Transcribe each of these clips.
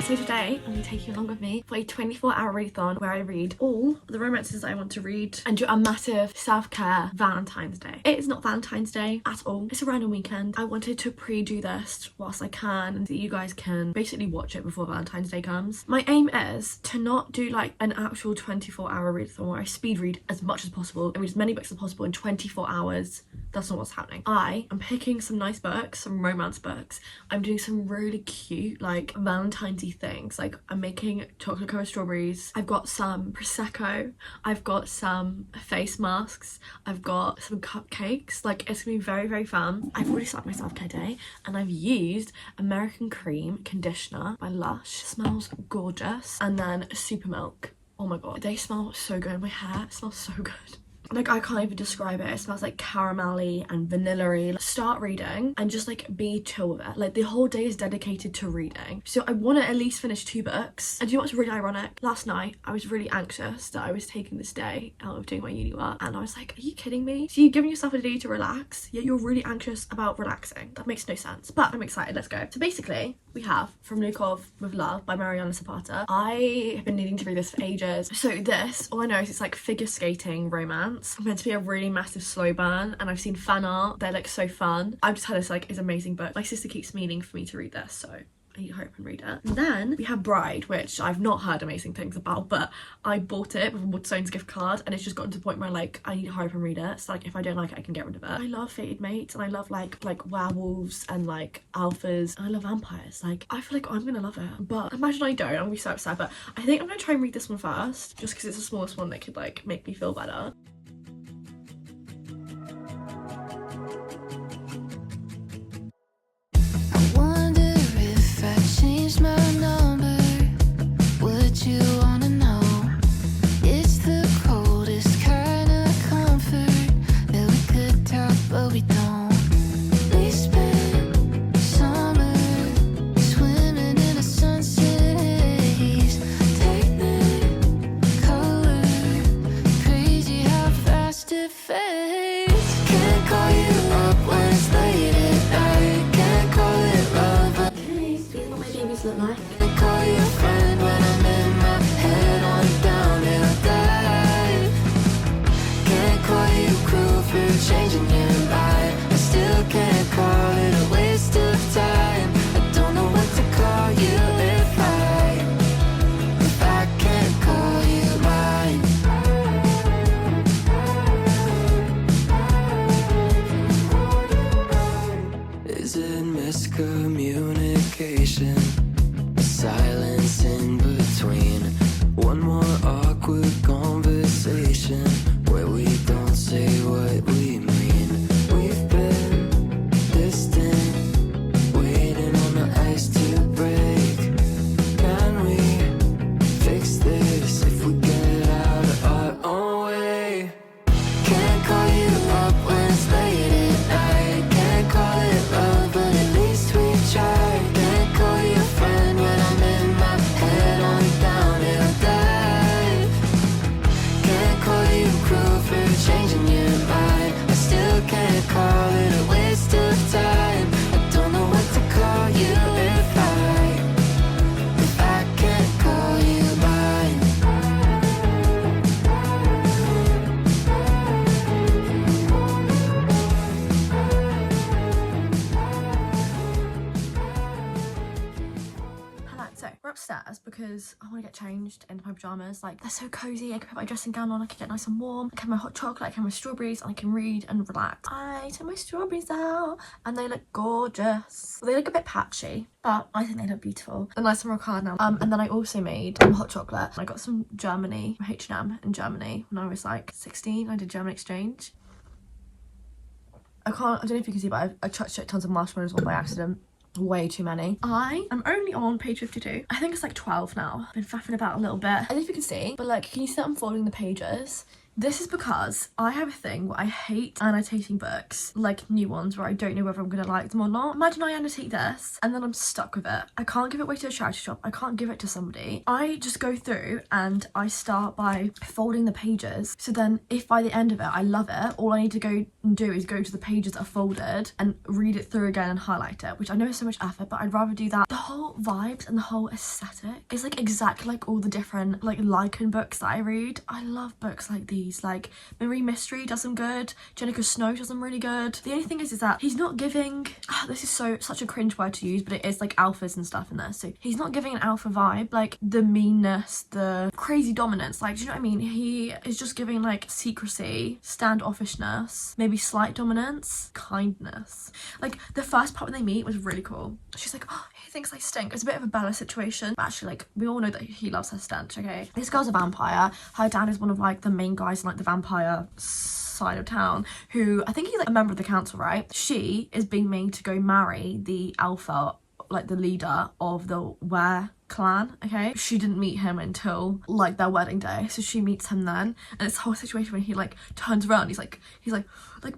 So today I'm going to take you along with me for a 24-hour readathon where I read all the romances I want to read and do a massive self-care Valentine's Day. It is not Valentine's Day at all. It's a random weekend. I wanted to pre-do this whilst I can and so you guys can basically watch it before Valentine's Day comes. My aim is to not do like an actual 24-hour readathon where I speed read as much as possible and read as many books as possible in 24 hours. That's not what's happening. I am picking some nice books, some romance books. I'm doing some really cute like Valentine's-y things. Like I'm making chocolate covered strawberries. I've got some Prosecco. I've got some face masks. I've got some cupcakes. Like it's gonna be very, very fun. I've already started my self-care day and I've used American Cream Conditioner by Lush. It smells gorgeous. And then Super Milk. Oh my god, they smell so good. My hair smells so good. Like I can't even describe it. It smells like caramelly and vanilla-y. Start reading and just like be chill with it. Like the whole day is dedicated to reading. So I want to at least finish 2 books. And do you know what's really ironic? Last night I was really anxious that I was taking this day out of doing my uni work and I was like, are you kidding me? So you're giving yourself a day to relax yet you're really anxious about relaxing. That makes no sense, but I'm excited. Let's go. So basically we have From Lukov with Love by Mariana Zapata. I have been needing to read this for ages. So this, all I know is it's like figure skating romance. It's meant to be a really massive slow burn and I've seen fan art. They're like so fun. I've just had this like, it's an amazing book. My sister keeps meaning for me to read this, so I need to hurry up and read it. And then we have Bride, which I've not heard amazing things about, but I bought it with a Woodstone's gift card and it's just gotten to the point where like I need to hurry up and read it. So like if I don't like it, I can get rid of it. I love Fated Mates and I love like werewolves and like alphas and I love vampires. Like I feel like I'm gonna love it, but imagine I don't, I'm gonna be so upset. But I think I'm gonna try and read this one first just because it's the smallest one that could like make me feel better. My number, would you wanna know? It's the coldest kind of comfort that we could talk, but we don't. We spent summer swimming in a sunset haze, technicolor, crazy how fast it fades. Can't call you up when it's late at night, can't call it love, but Look like. I call you a friend when I'm in my head on downhill dive. Can't call you cruel for changing your mind. I still can't call it a waste of time. I don't know what to call you if I can't call you mine. Is it miscommunication? Silence in between. One more awkward conversation where we don't say what we mean. We've been distant, waiting on the ice to break. Can we fix this if we get out of our own way? Can't call you up when it's late at night, can't call it love, but at least we tried. Can't call you a friend when I'm in my head on downhill dive. Can't call you cruel for changing your mind. I still can't call it a waste of time. I don't know what to call you if I can't call you mine. So we're upstairs because I want to get changed into my pajamas. Like they're so cozy. I can put my dressing gown on, I can get nice and warm, I can have my hot chocolate, I can have my strawberries, and I can read and relax. I took my strawberries out and they look gorgeous. Well, they look a bit patchy, but I think they look beautiful. They're nice and rock hard now. And then I also made hot chocolate. I got some Germany, H&M in Germany when I was like 16. I did German exchange. I don't know if you can see, but I chucked tons of marshmallows on by accident. Way too many. I am only on page 52. I think it's like 12 now. I've been faffing about a little bit. I don't know if you can see, but like, can you see that I'm folding the pages? This is because I have a thing where I hate annotating books, like new ones where I don't know whether I'm gonna like them or not. Imagine I annotate this and then I'm stuck with it. I can't give it away to a charity shop. I can't give it to somebody. I just go through and I start by folding the pages. So then if by the end of it I love it, all I need to go and do is go to the pages that are folded and read it through again and highlight it, which I know is so much effort, but I'd rather do that. The whole vibes and the whole aesthetic is like exactly like all the different like Lycan books that I read. I love books like these. Like Marie Mystery does them good, Jenica Snow does them really good. The only thing is that he's not giving, this is such a cringe word to use, but it is like alphas and stuff in there. So he's not giving an alpha vibe, like the meanness, the crazy dominance, like, do you know what I mean? He is just giving like secrecy, standoffishness, maybe slight dominance, kindness. Like the first part when they meet was really cool. She's like, oh, he thinks I stink. It's a bit of a Bella situation, but actually like we all know that he loves her stench, okay? This girl's a vampire. Her dad is one of like the main guys in like the vampire side of town, who I think he's like a member of the council, right? She is being made to go marry the alpha, like the leader of the Were clan, okay? She didn't meet him until like their wedding day, so she meets him then, and it's a whole situation when he like turns around, he's like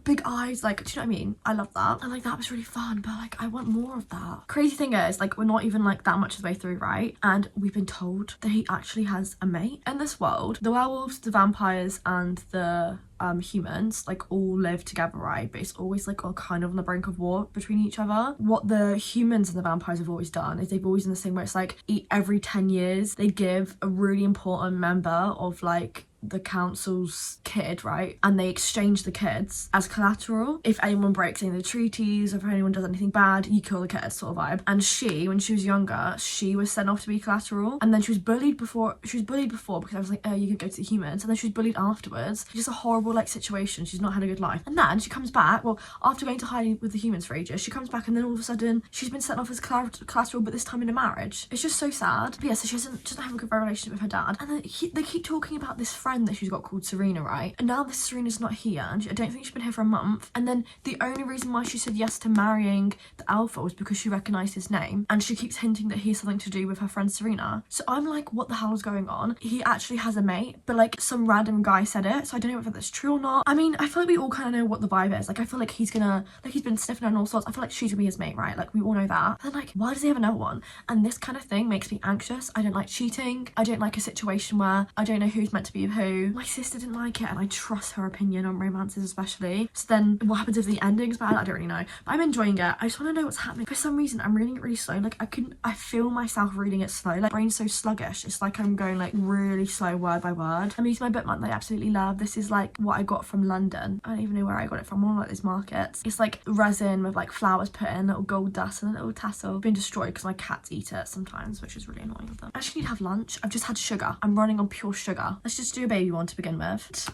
big eyes, like, do you know what I mean? I love that, and like that was really fun, but like I want more of that. Crazy thing is, like, we're not even like that much of the way through, right? And we've been told that he actually has a mate. In this world, the werewolves, the vampires, and the humans like all live together, right? But it's always like all kind of on the brink of war between each other. What the humans and the vampires have always done is they've always done this thing where it's like every 10 years they give a really important member of like the council's kid, right? And they exchange the kids as collateral. If anyone breaks any of the treaties, or if anyone does anything bad, you kill the kid, sort of vibe. And she, when she was younger, she was sent off to be collateral, and then she was bullied before because I was like, oh, you could go to the humans, and then she was bullied afterwards. Just a horrible like situation. She's not had a good life. And then she comes back, well, after going to hiding with the humans for ages, she comes back, and then all of a sudden she's been sent off as collateral, but this time in a marriage. It's just so sad. But yeah, so she doesn't have a good relationship with her dad, and then they keep talking about this friend that she's got called Serena, right? And now this Serena's not here, and I don't think she's been here for a month, and then the only reason why she said yes to marrying the alpha was because she recognised his name, and she keeps hinting that he has something to do with her friend Serena. So I'm like, what the hell is going on? He actually has a mate, but like some random guy said it, so I don't know whether that's true or not. I mean, I feel like we all kind of know what the vibe is. Like, I feel like he's gonna, like, he's been sniffing on all sorts. I feel like she's gonna be his mate, right? Like, we all know that. And then like, why does he have another one? And this kind of thing makes me anxious. I don't like cheating. I don't like a situation where I don't know who's meant to be with who. My sister didn't like it, and I trust her opinion on romances especially. So then what happens if the ending's bad? I don't really know, but I'm enjoying it. I just want to know what's happening. For some reason I'm reading it really slow. Like I feel myself reading it slow. Like, brain's so sluggish. It's like I'm going like really slow word by word. I'm using my bookmark that I absolutely love. This is like what I got from London. I don't even know where I got it from. One of like these markets. It's like resin with like flowers put in, little gold dust and a little tassel. Been destroyed because my cats eat it sometimes, which is really annoying of them. I actually need to have lunch. I've just had sugar. I'm running on pure sugar. Let's just do a baby one to begin with.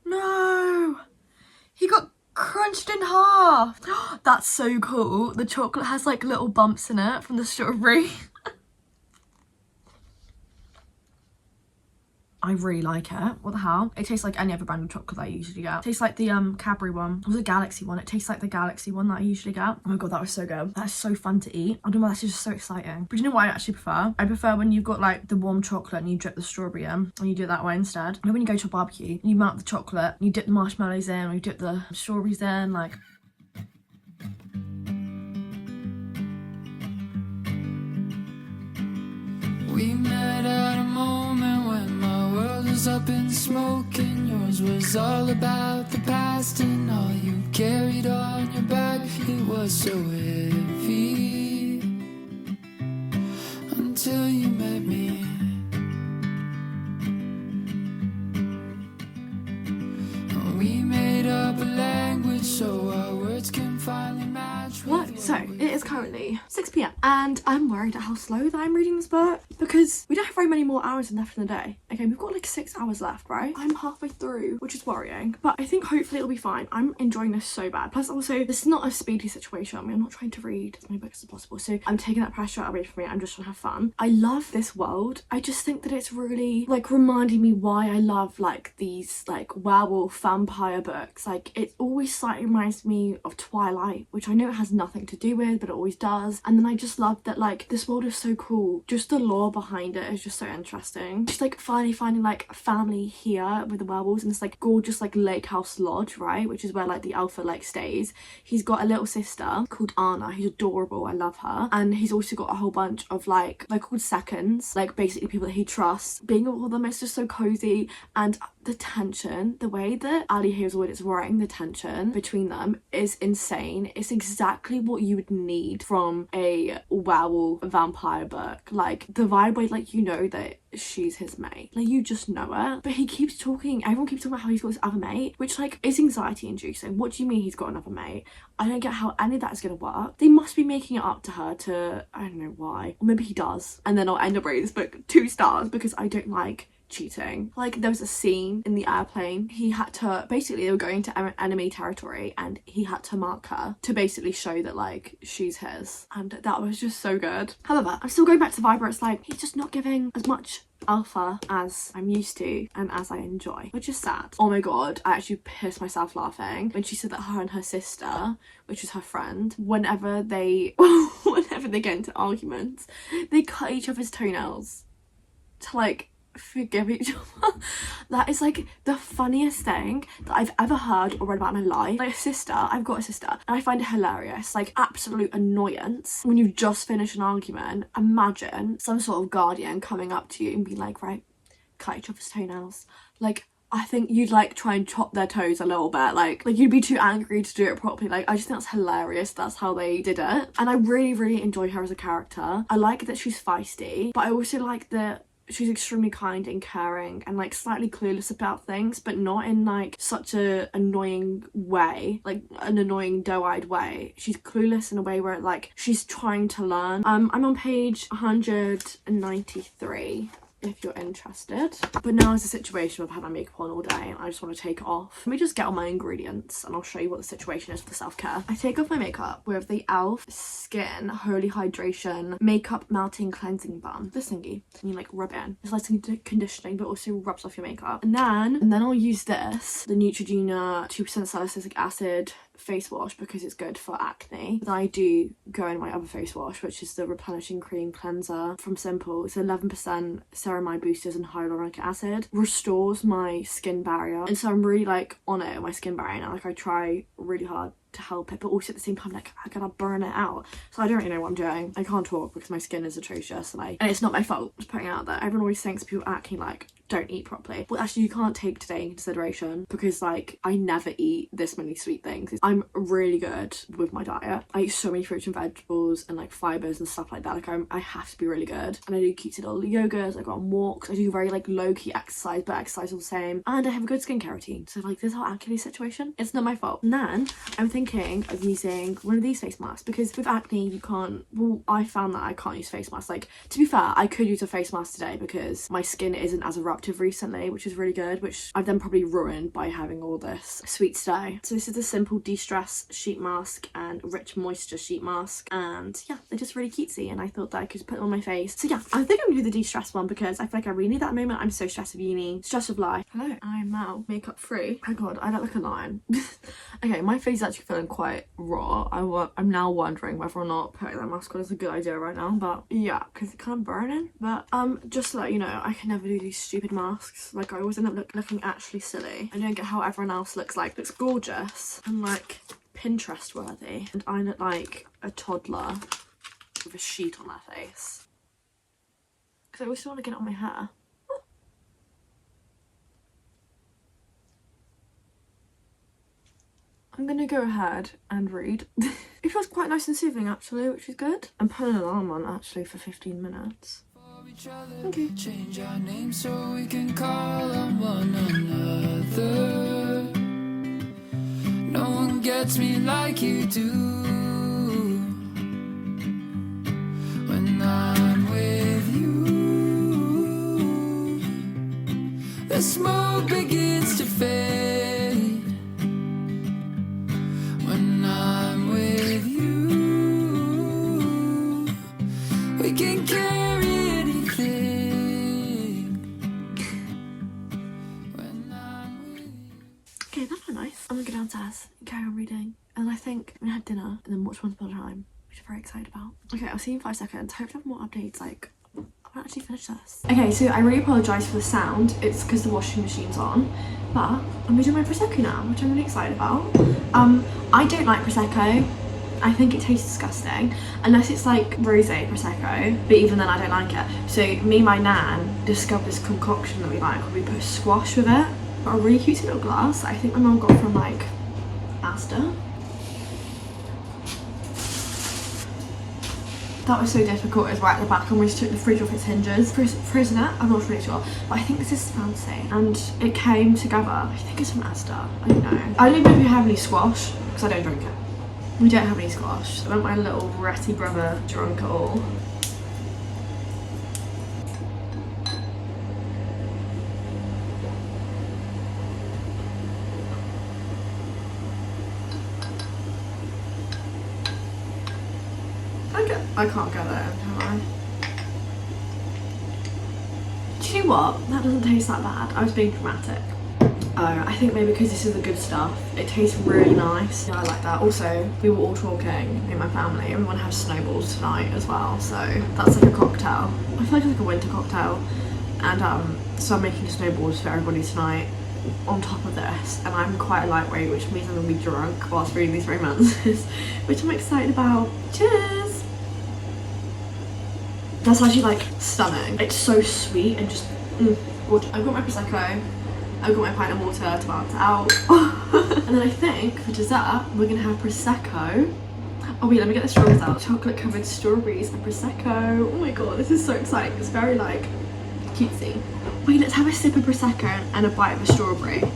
No! He got crunched in half! That's so cool. The chocolate has like little bumps in it from the strawberry. I really like it. What the hell? It tastes like any other brand of chocolate that I usually get. It tastes like the Cadbury one. It was a Galaxy one. It tastes like the Galaxy one that I usually get. Oh my god, that was so good. That's so fun to eat. I don't know, that's just so exciting. But you know what I actually prefer? I prefer when you've got like the warm chocolate and you drip the strawberry in, and you do it that way instead. And when you go to a barbecue and you melt the chocolate and you dip the marshmallows in, or you dip the strawberries in, like... We met at a moment when my world was up in smoke, and yours was all about the past, and all you carried on your back, it was so heavy until you met me. And we made up a language so our words can finally match. What? So it is currently 6 p.m. and I'm worried at how slow that I'm reading this book, because we don't have very many more hours left in the day. Okay, we've got like 6 hours left, right? I'm halfway through, which is worrying, but I think hopefully it'll be fine. I'm enjoying this so bad. Plus also, this is not a speedy situation. I mean, I'm not trying to read as many books as possible, so I'm taking that pressure away from me. I'm just trying to have fun. I love this world. I just think that it's really like reminding me why I love like these like werewolf vampire books. Like, it always slightly reminds me of Twilight, which I know it has nothing to do with, but it always does. And then I just love that, like, this world is so cool. Just the lore behind it is just so interesting. Just like finally finding like family here with the werewolves in this like gorgeous like lake house lodge, right, which is where like the alpha like stays. He's got a little sister called Anna who's adorable. I love her. And he's also got a whole bunch of like, they're called seconds, like basically people that he trusts. Being with all of them, it's just so cozy. And the tension, the way that Ali Hazelwood is writing the tension between them is insane. It's exactly what you would need from a werewolf vampire book. Like the vibe where like you know that she's his mate, like you just know it. But he keeps talking, everyone keeps talking about how he's got this other mate, which like is anxiety inducing. What do you mean he's got another mate? I don't get how any of that is gonna work. They must be making it up to her to, I don't know why, or maybe he does, and then I'll end up rating this book 2 stars because I don't like cheating. Like there was a scene in the airplane, he had to, basically they were going to enemy territory and he had to mark her to basically show that like she's his, and that was just so good. However, I'm still going back to the vibe where it's like he's just not giving as much alpha as I'm used to and as I enjoy, which is sad. Oh my god, I actually pissed myself laughing when she said that her and her sister, which is her friend, whenever they whenever they get into arguments, they cut each other's toenails to like forgive each other. That is like the funniest thing that I've ever heard or read about in my life. Like a sister, I've got a sister and I find it hilarious, like absolute annoyance when you've just finished an argument. Imagine some sort of guardian coming up to you and being like, right, cut each other's toenails. Like I think you'd like try and chop their toes a little bit, like you'd be too angry to do it properly. Like I just think that's hilarious. That's how they did it, and I really enjoy her as a character. I like that she's feisty, but I also like that she's extremely kind and caring and like slightly clueless about things, but not in like such a annoying way, like an annoying doe-eyed way. She's clueless in a way where like she's trying to learn. I'm on page 193 if you're interested. But now is a situation where I've had my makeup on all day and I just want to take it off. Let me just get on my ingredients and I'll show you what the situation is for the self-care. I take off my makeup with the e.l.f. Skin Holy Hydration Makeup Melting Cleansing Balm. This thingy. And you like rub it in. It's like conditioning but also rubs off your makeup. And then I'll use this, the Neutrogena 2% salicylic acid face wash, because it's good for acne. Then I do go in my other face wash, which is the replenishing cream cleanser from Simple. It's 11% ceramide boosters and hyaluronic acid, restores my skin barrier, and so I'm really like on it, my skin barrier now. Like I try really hard to help it, but also at the same time like I gotta burn it out. So I don't really know what I'm doing. I can't talk because my skin is atrocious, and it's not my fault. Just putting it out there. Everyone always thinks people with acne like don't eat properly. Well, actually you can't take today in consideration because like I never eat this many sweet things. I'm really good with my diet. I eat so many fruits and vegetables and like fibers and stuff like that. Like I have to be really good, and I do cute little yogas. I go on walks. I do very like low-key exercise, but exercise all the same, and I have a good skincare routine. So like this whole acne situation, it's not my fault. And then I'm thinking of using one of these face masks, because with acne you can't, well I found that I can't use face masks. Like to be fair, I could use a face mask today because my skin isn't as eruptive recently, which is really good, which I've then probably ruined by having all this sweet stay. So this is the Simple De-Stress Sheet Mask and Rich Moisture Sheet Mask, and yeah, they're just really cutesy, and I thought that I could put them on my face. So yeah, I think I'm gonna do the de-stress one because I feel like I really need that moment. I'm so stressed of uni, stress of life. Hello, I'm now makeup free. Oh god, I look like a lion. Okay, my face is actually feeling quite raw. I'm now wondering whether or not putting that mask on is a good idea right now, but yeah, because it's kind of burning. But just to let you know, I can never do these stupid masks. Like I always end up looking actually silly. I don't get how everyone else looks gorgeous and like Pinterest worthy, and I look like a toddler with a sheet on their face because I always want to get it on my hair. I'm gonna go ahead and read. It feels quite nice and soothing actually, which is good. I'm putting an alarm on actually for 15 minutes. Okay. Change our name so we can call on one another. No one gets me like you do. When I'm with you, the smoke begins to fade. When I'm with you, we can carry anything. When I'm with you. Okay, that's nice. I'm gonna go downstairs and carry on reading, and I think I'm gonna have dinner and then watch Once Upon a Time, which very excited about. Okay, I'll see you in 5 seconds. Hopefully I have more updates. Like, I'll actually finish this. Okay, so I really apologise for the sound. It's because the washing machine's on. But I'm gonna do my Prosecco now, which I'm really excited about. I don't like Prosecco. I think it tastes disgusting, unless it's like rosé Prosecco, but even then I don't like it. So me and my nan discovered this concoction that we like where we put squash with it. Got a really cute little glass that I think my mum got from like Asda. That was so difficult, it was right at the back and we just took the fridge off its hinges. Frozen it? I'm not really sure, but I think this is fancy. And it came together, I think it's from Asda, I don't know. I don't know if you have any squash, because I don't drink it. We don't have any squash. I want my little ratty brother drunk it all. I can't get there, can I? Do you know what? That doesn't taste that bad. I was being dramatic. Oh, I think maybe because this is the good stuff. It tastes really nice. Yeah, I like that. Also, we were all talking in my family and we want to have snowballs tonight as well. So that's like a cocktail. I feel like it's like a winter cocktail. And so I'm making snowballs for everybody tonight on top of this. And I'm quite a lightweight, which means I'm going to be drunk whilst reading these romances, which I'm excited about. Cheers! That's actually like stunning. It's so sweet and just gorgeous. I've got my Prosecco. I've got my pint of water to balance it out. And then I think for dessert, we're gonna have Prosecco. Oh wait, let me get the strawberries out. Chocolate covered strawberries and Prosecco. Oh my god, this is so exciting. It's very like cutesy. Wait, let's have a sip of Prosecco and a bite of a strawberry.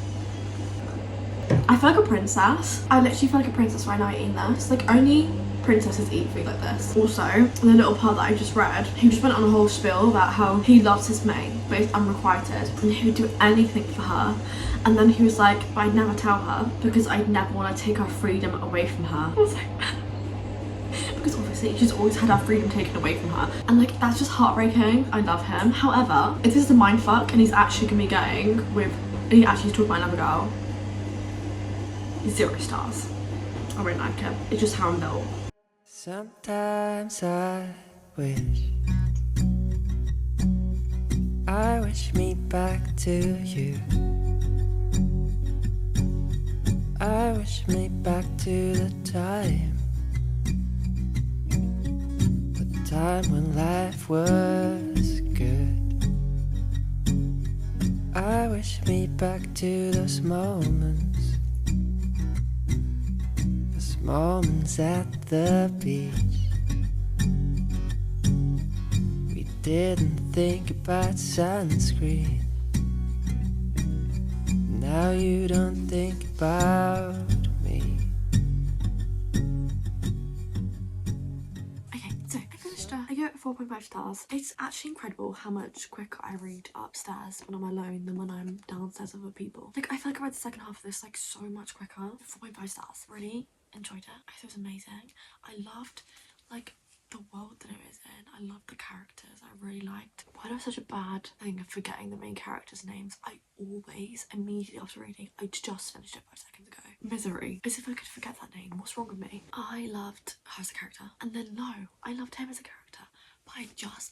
I feel like a princess. I literally feel like a princess right now eating this. Like only princesses eat food like this. Also, the little part that I just read, he just went on a whole spiel about how he loves his mate, but he's unrequited, and he would do anything for her. And then he was like, but I'd never tell her because I'd never want to take her freedom away from her. I was like, because obviously she's always had her freedom taken away from her, and like that's just heartbreaking. I love him. However, if this is a mindfuck and he's actually gonna be going with, and he actually talked about another girl, 0 stars. I won't like him. It's just how I'm built. Sometimes I wish me back to you. I wish me back to the time when life was good. I wish me back to those moments at the beach. We didn't think about sunscreen. Now you don't think about me. Okay, so I finished it. I give it 4.5 stars. It's actually incredible how much quicker I read upstairs when I'm alone than when I'm downstairs with other people. Like I feel like I read the second half of this like so much quicker. 4.5 stars. Really enjoyed it. I thought it was amazing. I loved like the world that it was in. I loved the characters. I really liked. Why do I have such a bad thing of forgetting the main characters' names? I always, immediately after reading, I just finished it 5 seconds ago. Misery. As if I could forget that name. What's wrong with me? I loved her as a character. And then no, I loved him as a character. But I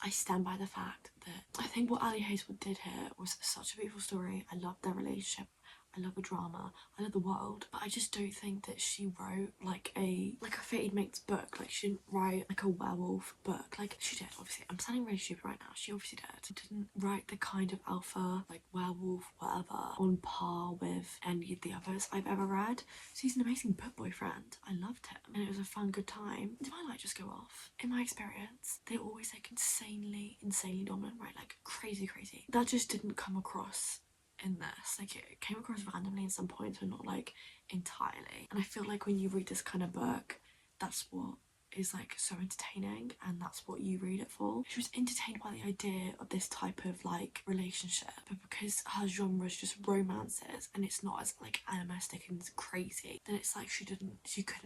stand by the fact that I think what Ali Hazelwood did here was such a beautiful story. I loved their relationship. I love the drama, I love the world, but I just don't think that she wrote like a Fated Mates book. Like she didn't write like a werewolf book. Like she did, obviously. I'm sounding really stupid right now. She obviously did. She didn't write the kind of alpha, like werewolf, whatever, on par with any of the others I've ever read. So he's an amazing book boyfriend. I loved him and it was a fun, good time. Did my light just go off? In my experience, they're always like insanely dominant, right? Like crazy. That just didn't come across in this. Like it came across randomly in some points but not like entirely, and I feel like when you read this kind of book, that's what is like so entertaining and that's what you read it for. She was entertained by the idea of this type of like relationship, but because her genre is just romances and it's not as like animalistic and crazy, then it's like she couldn't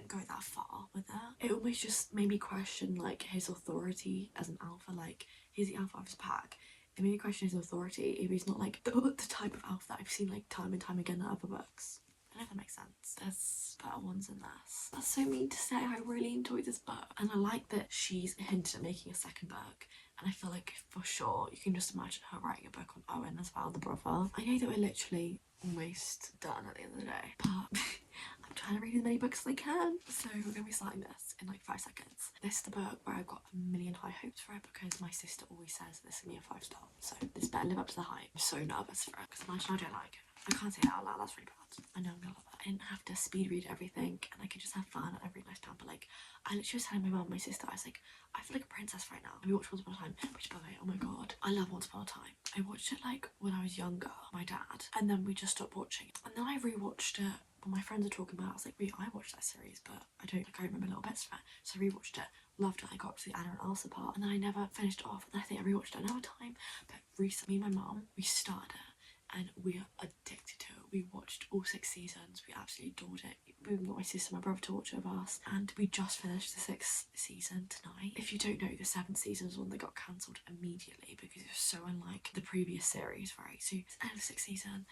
go that far with it. It almost just made me question like his authority as an alpha. Like he's the alpha of his pack. It made me question his authority if he's not like the type of alpha that I've seen like time and time again in other books. I don't know if that makes sense. There's better ones than this. That's so mean to say. I really enjoyed this book, and I like that she's hinted at making a second book. And I feel like for sure you can just imagine her writing a book on Owen as well, the brother. I know that we're literally almost done at the end of the day, but I'm trying to read as many books as I can. So we're going to be starting this in like 5 seconds. This is the book where I've got a million high hopes for it because my sister always says this is going to be a 5-star. So this better live up to the hype. I'm so nervous for it because imagine I don't like it. I can't say that out loud, that's really bad. I know I'm gonna love it. I didn't have to speed read everything and I could just have fun at every nice time. But like, I literally was telling my mum and my sister, I was like, I feel like a princess right now. And we watched Once Upon a Time, which by the way, oh my god, I love Once Upon a Time. I watched it like when I was younger, my dad, and then we just stopped watching it. And then I rewatched it when my friends were talking about it. I was like, wait, I watched that series, but I remember little bits from it. So I rewatched it, loved it. I got to the Anna and Elsa part, and then I never finished it off. And I think I rewatched it another time. But recently, me and my mum, we started it. And we are addicted to it. We watched all 6 seasons. We absolutely adored it. We got my sister and my brother to watch it with us. And we just finished the 6th season tonight. If you don't know, the 7th season was one that got cancelled immediately because it was so unlike the previous series, right? So the end of the 6th season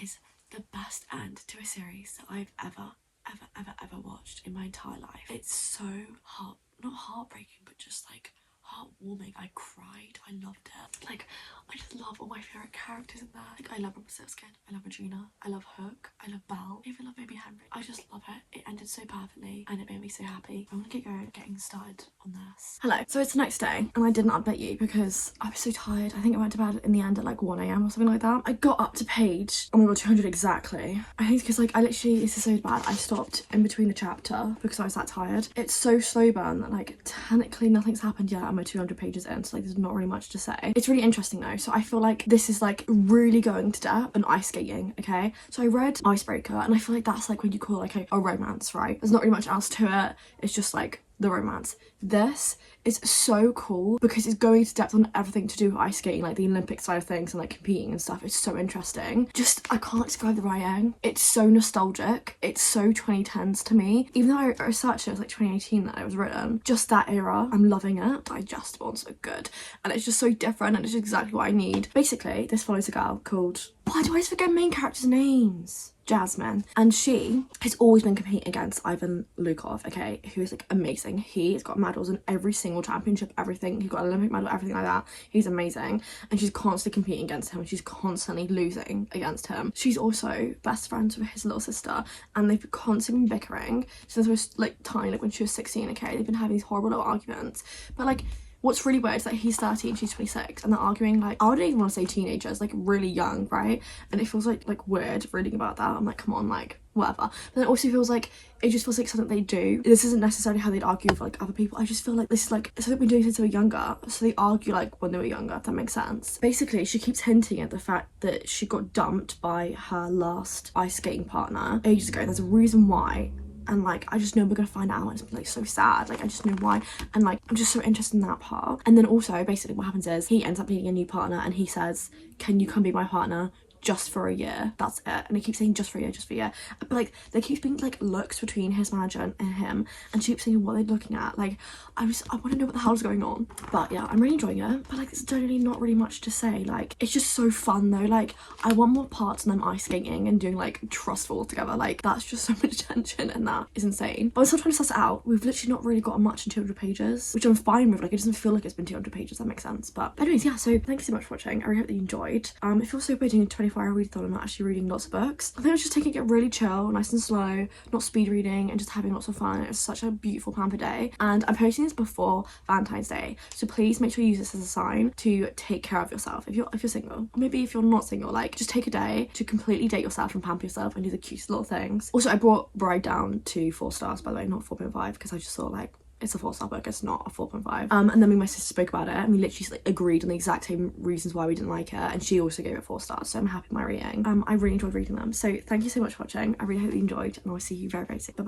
is the best end to a series that I've ever watched in my entire life. It's so not heartbreaking, but just like heartwarming. I cried. I loved it. Like, I just love all my favourite characters in there. Like, I love Rumpelstiltskin. I love Regina. I love Hook. I love Belle. I even love Baby Henry. I just love it. It ended so perfectly and it made me so happy. I want to get getting started on this. Hello. So it's the next day and I didn't update you because I was so tired. I think I went to bed in the end at like 1 AM or something like that. I got up to page, oh my god, 200 exactly. I think because like I literally, this is so bad. I stopped in between the chapter because I was that tired. It's so slow burn that like technically nothing's happened yet. I'm 200 pages in, so like there's not really much to say. It's really interesting though, so I feel like this is like really going to depth and ice skating, okay? So I read Icebreaker and I feel like that's like when you call like a romance, right? There's not really much else to it. It's just like the romance. This is so cool because it's going to depth on everything to do with ice skating, like the Olympic side of things and like competing and stuff. It's so interesting. Just, I can't describe the writing. It's so nostalgic. It's so 2010s to me. Even though I researched it was like 2018 that it was written. Just that era. I'm loving it. Digestible and so good. And it's just so different and it's exactly what I need. Basically, this follows a girl called, why do I always forget main characters' names? Jasmine, and she has always been competing against Ivan Lukov, okay, who is like amazing. He has got medals in every single championship, everything. He got an Olympic medal, everything like that. He's amazing, and she's constantly competing against him and she's constantly losing against him. She's also best friends with his little sister and they've constantly been bickering since they was like tiny, like when she was 16, okay. They've been having these horrible little arguments, but like what's really weird is that he's 30 and she's 26 and they're arguing like, I wouldn't even want to say teenagers, like really young, right? And it feels like weird reading about that. I'm like, come on, like whatever. But then it also feels like, it just feels like something they do. This isn't necessarily how they'd argue with like other people. I just feel like this is like something they've been doing since they were younger. So they argue like when they were younger, if that makes sense. Basically, she keeps hinting at the fact that she got dumped by her last ice skating partner ages ago. There's a reason why. And like I just know we're gonna find out and it's like so sad, like I just know why, and like I'm just so interested in that part. And then also basically what happens is he ends up meeting a new partner and he says, can you come be my partner just for a year? That's it. And he keeps saying just for a year, just for a year, but like there keeps being like looks between his manager and him and she keeps saying what they're looking at. Like I want to know what the hell's going on. But yeah, I'm really enjoying it, but like there's generally not really much to say. Like it's just so fun though. Like I want more parts and them ice skating and doing like trust fall together. Like that's just so much tension and that is insane. But I'm still trying to suss it out. We've literally not really got much in 200 pages, which I'm fine with. Like it doesn't feel like it's been 200 pages, that makes sense. But anyways, yeah, so thanks so much for watching. I really hope that you enjoyed. It feels so weird doing a 24-hour readathon and not actually reading lots of books. I think I was just taking it really chill, nice and slow, not speed reading and just having lots of fun. It was such a beautiful pamper day and I'm posting this before Valentine's Day, so please make sure you use this as a sign to take care of yourself if you're single, or maybe if you're not single, like just take a day to completely date yourself and pamper yourself and do the cutest little things. Also, I brought Bride down to 4 stars, by the way, not 4.5, because I just thought like it's a 4-star book, it's not a 4.5. And then me and my sister spoke about it and we literally like agreed on the exact same reasons why we didn't like it, and she also gave it 4 stars, so I'm happy with my reading. I really enjoyed reading them, so thank you so much for watching. I really hope you enjoyed and I'll see you very, very soon. Bye bye.